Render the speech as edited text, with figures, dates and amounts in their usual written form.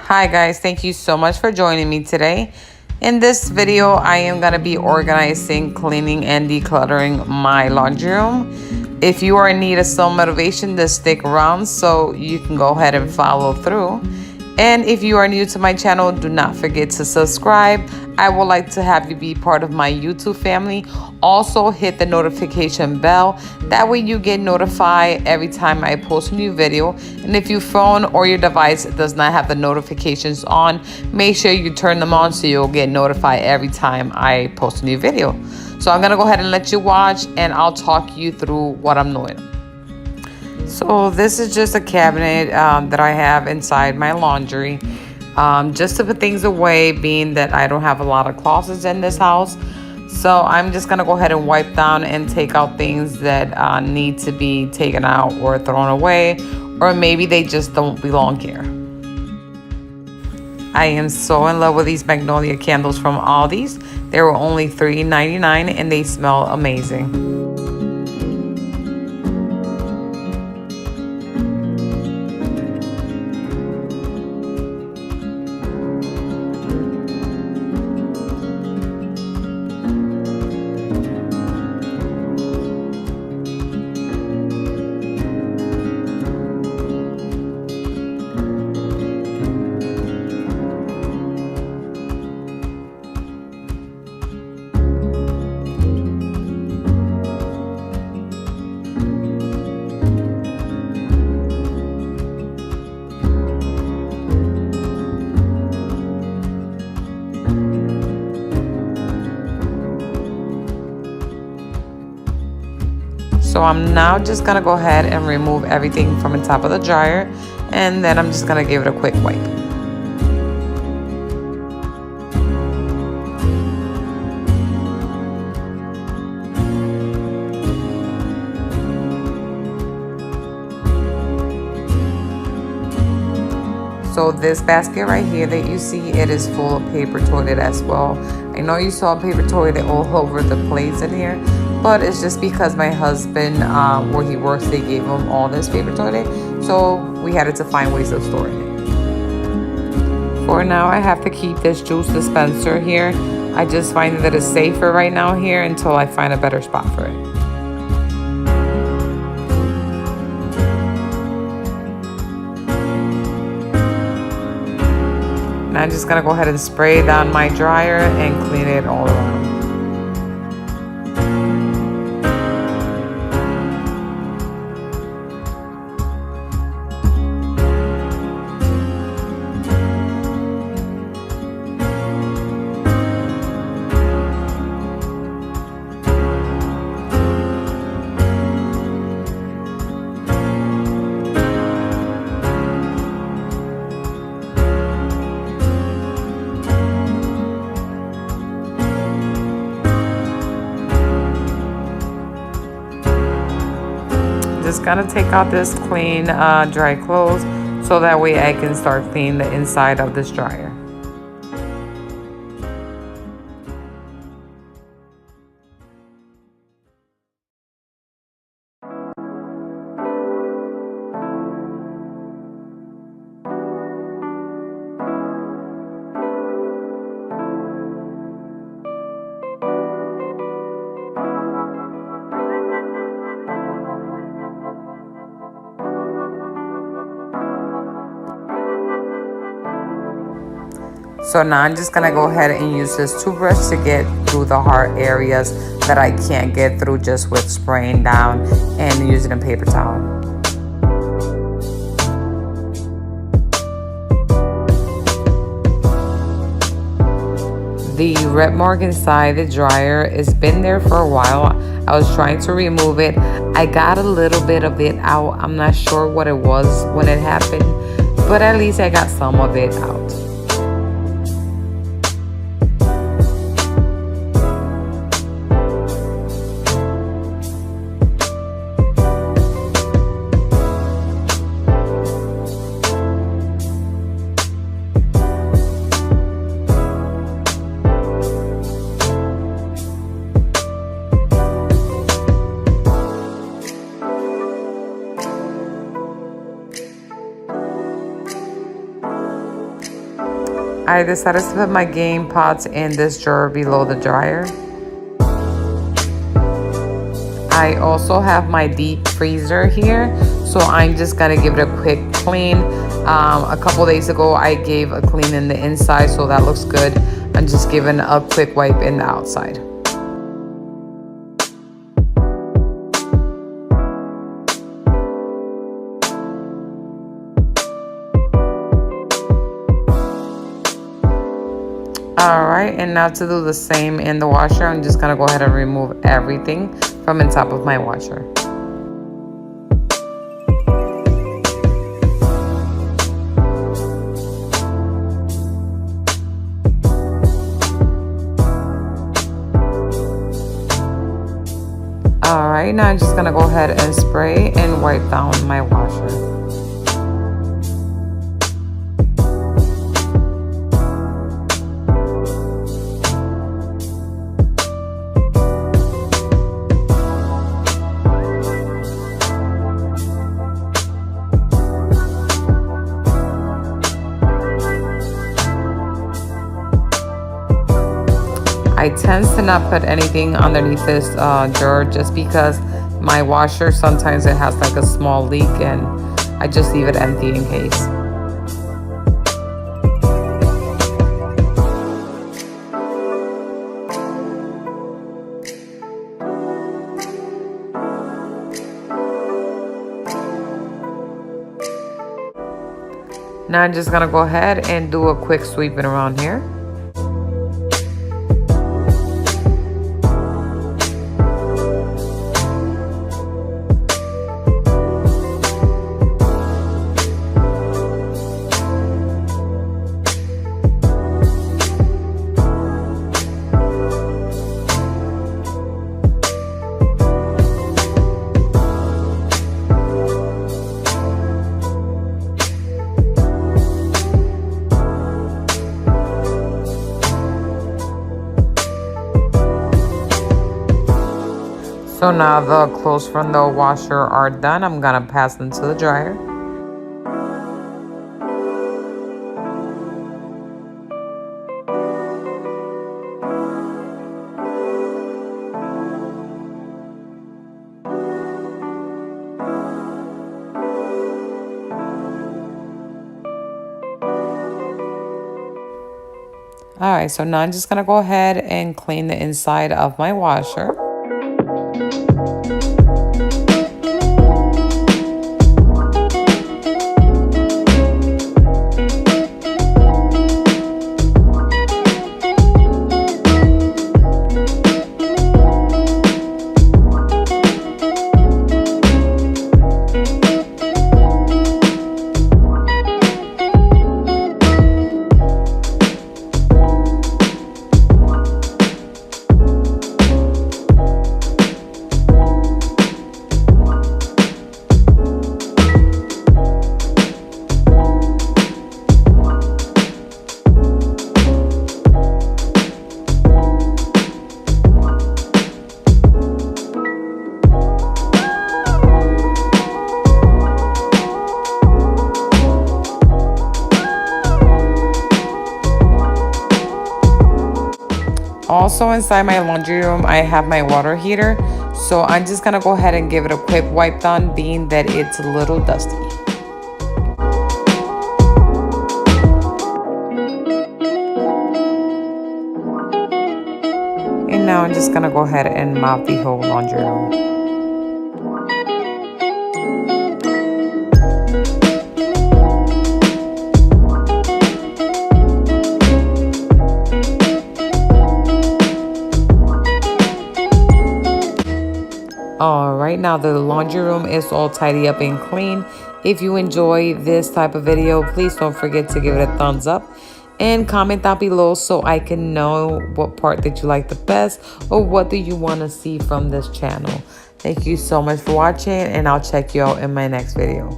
Hi guys, thank you so much for joining me today. In this video, I am going to be organizing, cleaning, and decluttering my laundry room. If you are in need of some motivation, to stick around so you can go ahead and follow through. And if you are new to my channel, do not forget to subscribe. I would like to have you be part of my YouTube family. Also hit the notification bell. That way you get notified every time I post a new video. And if your phone or your device does not have the notifications on, make sure you turn them on so you'll get notified every time I post a new video. So I'm gonna go ahead and let you watch and I'll talk you through what I'm doing. So this is just a cabinet that I have inside my laundry, just to put things away, being that I don't have a lot of closets in this house. So I'm just gonna go ahead and wipe down and take out things that need to be taken out or thrown away, or maybe they just don't belong here. I am so in love with these magnolia candles from Aldi's. They were only $3.99 and they smell amazing. So I'm now just gonna go ahead and remove everything from the top of the dryer, and then I'm just gonna give it a quick wipe. So this basket right here that you see, it is full of paper toilet as well. I know you saw paper toilet all over the place in here, but it's just because my husband, where he works, they gave him all this paper toilet. So we had to find ways of storing it. For now, I have to keep this juice dispenser here. I just find that it's safer right now here until I find a better spot for it. And I'm just gonna go ahead and spray down my dryer and clean it all around. Just gonna take out this clean dry clothes so that way I can start cleaning the inside of this dryer. So now I'm just gonna go ahead and use this toothbrush to get through the hard areas that I can't get through just with spraying down and using a paper towel. The red mark inside the dryer has been there for a while. I was trying to remove it. I got a little bit of it out. I'm not sure what it was when it happened, but at least I got some of it out. I decided to put my game pots in this drawer below the dryer. I also have my deep freezer here, so I'm just gonna give it a quick clean. A couple days ago I gave a clean in the inside, so that looks good. I'm just giving a quick wipe in the outside. Alright, and now to do the same in the washer, I'm just gonna go ahead and remove everything from the top of my washer. Alright, now I'm just gonna go ahead and spray and wipe down my washer. I tend to not put anything underneath this drawer just because my washer, sometimes it has like a small leak and I just leave it empty in case. Now I'm just gonna go ahead and do a quick sweeping around here. So now the clothes from the washer are done. I'm gonna pass them to the dryer. Alright, so now I'm just gonna go ahead and clean the inside of my washer. Also inside my laundry room, I have my water heater. So I'm just gonna go ahead and give it a quick wipe down, being that it's a little dusty. And now I'm just gonna go ahead and mop the whole laundry room. Alright, now the laundry room is all tidy up and clean. If you enjoy this type of video, please don't forget to give it a thumbs up and comment down below so I can know what part that you like the best or what do you want to see from this channel. Thank you so much for watching, and I'll check you out in my next video.